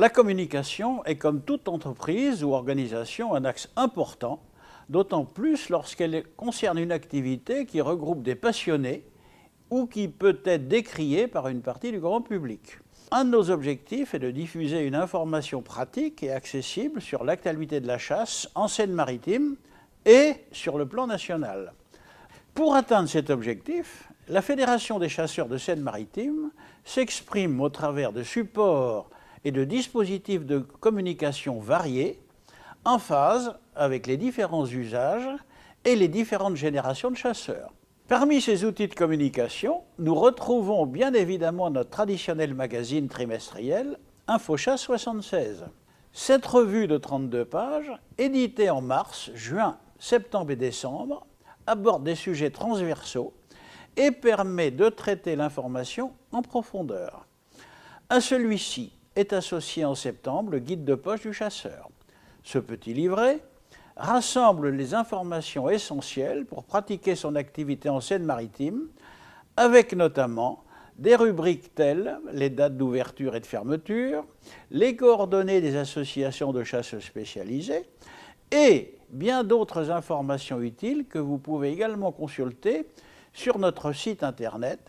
La communication est, comme toute entreprise ou organisation, un axe important, d'autant plus lorsqu'elle concerne une activité qui regroupe des passionnés ou qui peut être décriée par une partie du grand public. Un de nos objectifs est de diffuser une information pratique et accessible sur l'actualité de la chasse en Seine-Maritime et sur le plan national. Pour atteindre cet objectif, la Fédération des chasseurs de Seine-Maritime s'exprime au travers de supports et de dispositifs de communication variés, en phase avec les différents usages et les différentes générations de chasseurs. Parmi ces outils de communication, nous retrouvons bien évidemment notre traditionnel magazine trimestriel InfoChasse 76. Cette revue de 32 pages, éditée en mars, juin, septembre et décembre, aborde des sujets transversaux et permet de traiter l'information en profondeur. À celui-ci est associé en septembre le guide de poche du chasseur. Ce petit livret rassemble les informations essentielles pour pratiquer son activité en Seine-Maritime, avec notamment des rubriques telles les dates d'ouverture et de fermeture, les coordonnées des associations de chasse spécialisées et bien d'autres informations utiles que vous pouvez également consulter sur notre site internet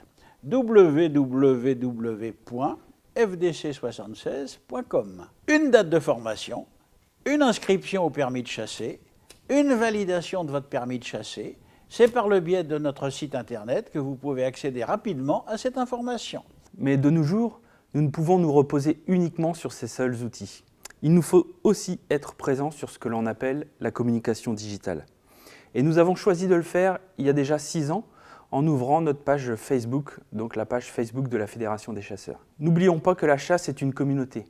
www.fdc76.com. Une date de formation, une inscription au permis de chasser, une validation de votre permis de chasser. C'est par le biais de notre site internet que vous pouvez accéder rapidement à cette information. Mais de nos jours, nous ne pouvons nous reposer uniquement sur ces seuls outils. Il nous faut aussi être présents sur ce que l'on appelle la communication digitale. Et nous avons choisi de le faire il y a déjà 6 ans en ouvrant notre page Facebook, donc la page Facebook de la Fédération des chasseurs. N'oublions pas que la chasse est une communauté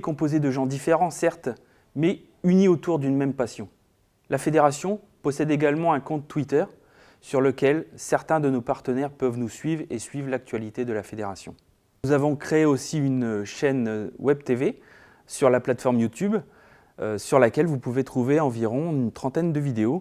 composée de gens différents, certes, mais unis autour d'une même passion. La Fédération possède également un compte Twitter sur lequel certains de nos partenaires peuvent nous suivre et suivre l'actualité de la Fédération. Nous avons créé aussi une chaîne Web TV sur la plateforme YouTube, sur laquelle vous pouvez trouver environ une trentaine de vidéos.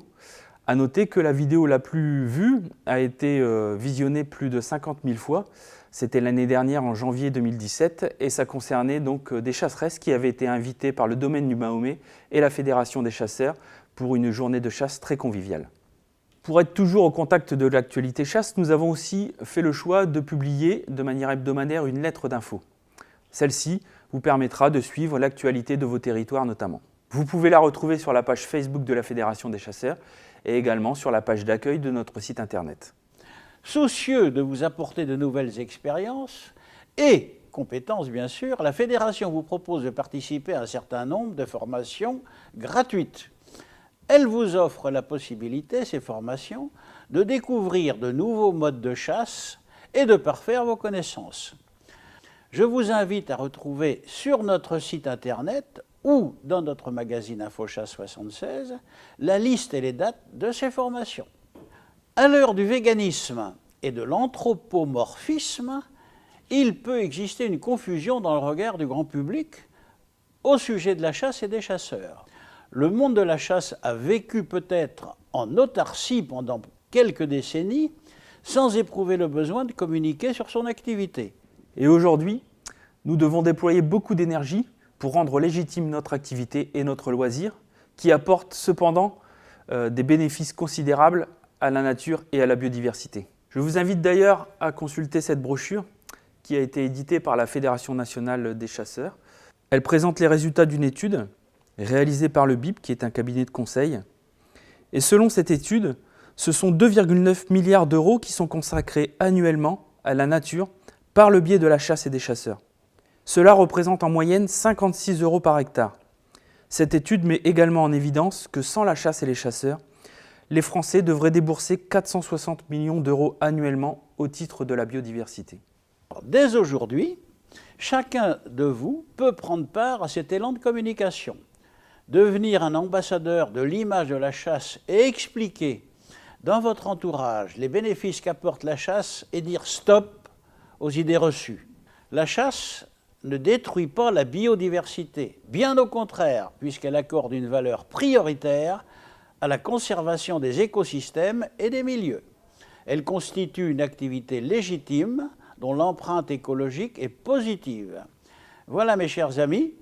À noter que la vidéo la plus vue a été visionnée plus de 50 000 fois. C'était l'année dernière en janvier 2017 et ça concernait donc des chasseresses qui avaient été invitées par le domaine du Mahomet et la Fédération des chasseurs pour une journée de chasse très conviviale. Pour être toujours au contact de l'actualité chasse, nous avons aussi fait le choix de publier de manière hebdomadaire une lettre d'info. Celle-ci vous permettra de suivre l'actualité de vos territoires notamment. Vous pouvez la retrouver sur la page Facebook de la Fédération des chasseurs et également sur la page d'accueil de notre site internet. Soucieux de vous apporter de nouvelles expériences et compétences bien sûr, la Fédération vous propose de participer à un certain nombre de formations gratuites. Elle vous offre la possibilité, ces formations, de découvrir de nouveaux modes de chasse et de parfaire vos connaissances. Je vous invite à retrouver sur notre site internet ou dans notre magazine InfoChasse 76 la liste et les dates de ces formations. À l'heure du véganisme et de l'anthropomorphisme, il peut exister une confusion dans le regard du grand public au sujet de la chasse et des chasseurs. Le monde de la chasse a vécu peut-être en autarcie pendant quelques décennies sans éprouver le besoin de communiquer sur son activité. Et aujourd'hui, nous devons déployer beaucoup d'énergie pour rendre légitime notre activité et notre loisir, qui apporte cependant des bénéfices considérables à la nature et à la biodiversité. Je vous invite d'ailleurs à consulter cette brochure qui a été éditée par la Fédération nationale des chasseurs. Elle présente les résultats d'une étude réalisée par le BIP, qui est un cabinet de conseil. Et selon cette étude, ce sont 2,9 milliards d'euros qui sont consacrés annuellement à la nature par le biais de la chasse et des chasseurs. Cela représente en moyenne 56 euros par hectare. Cette étude met également en évidence que sans la chasse et les chasseurs, les Français devraient débourser 460 millions d'euros annuellement au titre de la biodiversité. Dès aujourd'hui, chacun de vous peut prendre part à cet élan de communication, devenir un ambassadeur de l'image de la chasse et expliquer dans votre entourage les bénéfices qu'apporte la chasse et dire stop aux idées reçues. La chasse ne détruit pas la biodiversité, bien au contraire, puisqu'elle accorde une valeur prioritaire à la conservation des écosystèmes et des milieux. Elle constitue une activité légitime dont l'empreinte écologique est positive. Voilà mes chers amis,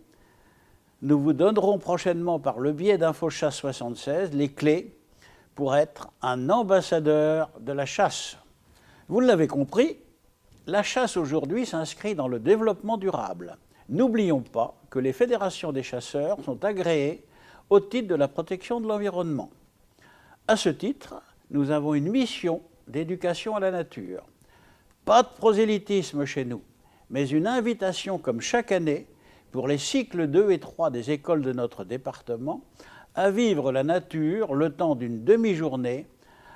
nous vous donnerons prochainement par le biais d'InfoChasse 76 les clés pour être un ambassadeur de la chasse. Vous l'avez compris, la chasse aujourd'hui s'inscrit dans le développement durable. N'oublions pas que les fédérations des chasseurs sont agréées au titre de la protection de l'environnement. À ce titre, nous avons une mission d'éducation à la nature. Pas de prosélytisme chez nous, mais une invitation comme chaque année pour les cycles 2 et 3 des écoles de notre département à vivre la nature le temps d'une demi-journée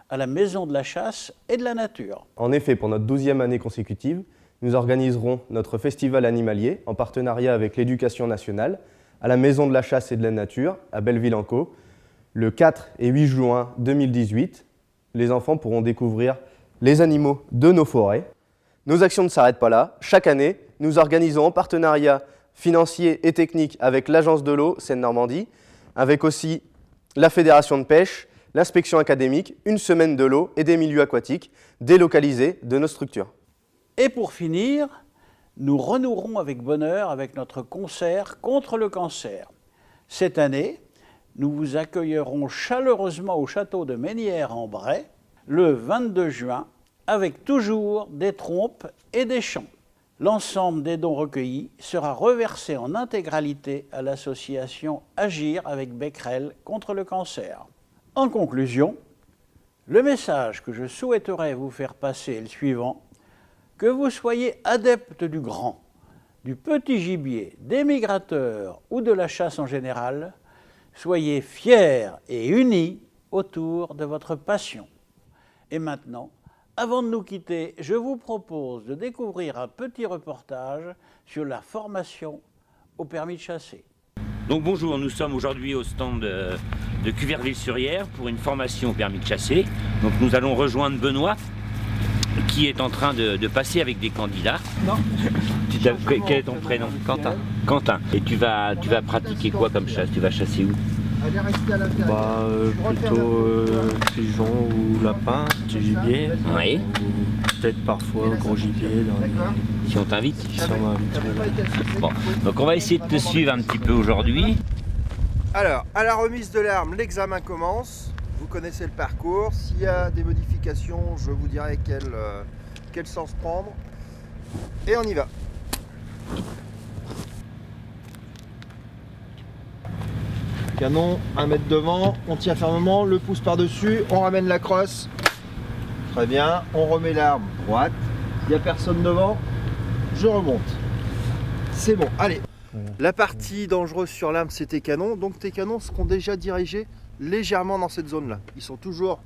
à la Maison de la Chasse et de la Nature. En effet, pour notre 12e année consécutive, nous organiserons notre festival animalier en partenariat avec l'Éducation nationale à la Maison de la Chasse et de la Nature à Belleville-en-Caux le 4 et 8 juin 2018. Les enfants pourront découvrir les animaux de nos forêts. Nos actions ne s'arrêtent pas là. Chaque année, nous organisons en partenariat financier et technique avec l'Agence de l'eau Seine-Normandie, avec aussi la Fédération de pêche, l'inspection académique, une semaine de l'eau et des milieux aquatiques délocalisés de nos structures. Et pour finir, nous renouerons avec bonheur avec notre concert contre le cancer. Cette année, nous vous accueillerons chaleureusement au château de Mesnières-en-Bray le 22 juin avec toujours des trompes et des chants. L'ensemble des dons recueillis sera reversé en intégralité à l'association Agir avec Becquerel contre le cancer. En conclusion, le message que je souhaiterais vous faire passer est le suivant: que vous soyez adepte du grand, du petit gibier, des migrateurs ou de la chasse en général, soyez fiers et unis autour de votre passion. Et maintenant, avant de nous quitter, je vous propose de découvrir un petit reportage sur la formation au permis de chasser. Donc bonjour, nous sommes aujourd'hui au stand de Cuverville-sur-Yerres pour une formation au permis de chasser. Donc nous allons rejoindre Benoît qui est en train de passer avec des candidats. Non. Quel est ton prénom? Quentin. Quentin. Et tu vas pratiquer quoi comme chasse? Tu vas chasser où? Plutôt pigeon ou lapin, petit gibier. Oui. Ou peut-être parfois gros gibier. Si on t'invite? Si on m'invite. Bon, donc on va essayer de te suivre un petit peu aujourd'hui. Alors, à la remise de l'arme, l'examen commence. Vous connaissez le parcours. S'il y a des modifications, je vous dirai quel sens prendre. Et on y va. Canon, 1 mètre devant, on tient fermement, le pouce par-dessus, on ramène la crosse. Très bien, on remet l'arme droite. Il n'y a personne devant, je remonte. C'est bon, allez. La partie dangereuse sur l'arme, c'est tes canons. Donc tes canons seront déjà dirigés légèrement dans cette zone-là. Ils sont toujours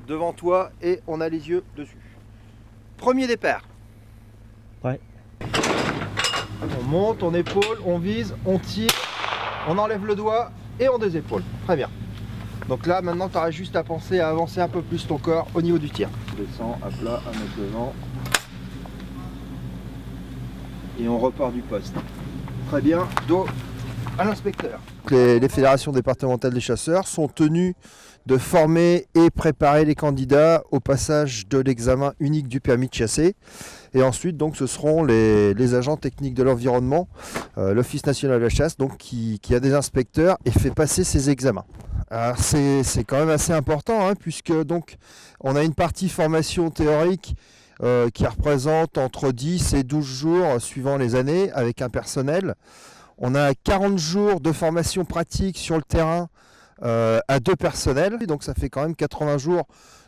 devant toi et on a les yeux dessus. Premier départ. Ouais. On monte, on épaule, on vise, on tire. On enlève le doigt et on désépaule. Très bien. Donc là, maintenant, tu auras juste à penser à avancer un peu plus ton corps au niveau du tir. On descend à plat, 1 mètre devant. Et on repart du poste. Très bien. Dos à l'inspecteur. Les fédérations départementales des chasseurs sont tenues de former et préparer les candidats au passage de l'examen unique du permis de chasser. Et ensuite, donc, ce seront les agents techniques de l'environnement, l'Office national de la chasse, donc, qui a des inspecteurs et fait passer ces examens. Alors, c'est quand même assez important, hein, puisque donc, on a une partie formation théorique qui représente entre 10 et 12 jours suivant les années avec un personnel. On a 40 jours de formation pratique sur le terrain à 2 personnels, donc ça fait quand même 80 jours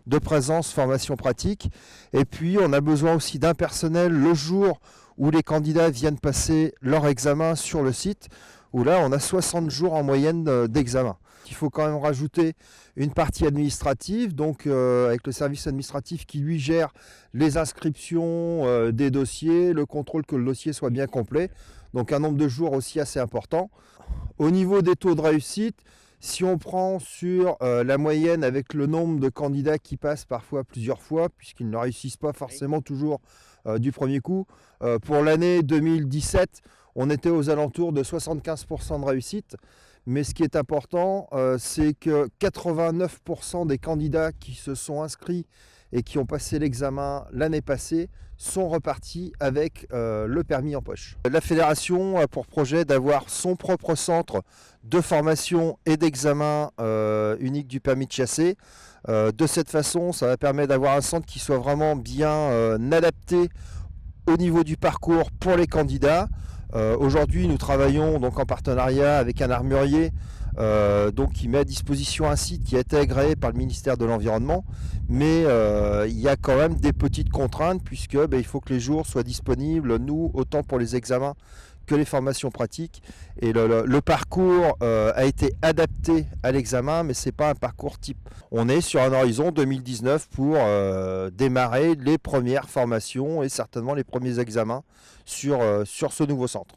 de présence, formation pratique. Et puis on a besoin aussi d'un personnel le jour où les candidats viennent passer leur examen sur le site, où là on a 60 jours en moyenne d'examen. Il faut quand même rajouter une partie administrative, donc avec le service administratif qui lui gère les inscriptions des dossiers, le contrôle que le dossier soit bien complet, donc un nombre de jours aussi assez important. Au niveau des taux de réussite, si on prend sur la moyenne avec le nombre de candidats qui passent parfois plusieurs fois, puisqu'ils ne réussissent pas forcément toujours du premier coup, pour l'année 2017, on était aux alentours de 75% de réussite. Mais ce qui est important, c'est que 89% des candidats qui se sont inscrits et qui ont passé l'examen l'année passée sont repartis avec le permis en poche. La fédération a pour projet d'avoir son propre centre de formation et d'examen unique du permis de chasser. De cette façon, ça va permettre d'avoir un centre qui soit vraiment bien adapté au niveau du parcours pour les candidats. Aujourd'hui, nous travaillons donc en partenariat avec un armurier qui met à disposition un site qui a été agréé par le ministère de l'Environnement, mais il y a quand même des petites contraintes puisque il faut que les jours soient disponibles, nous, autant pour les examens que les formations pratiques. Et le parcours a été adapté à l'examen, mais ce n'est pas un parcours type. On est sur un horizon 2019 pour démarrer les premières formations et certainement les premiers examens sur ce nouveau centre.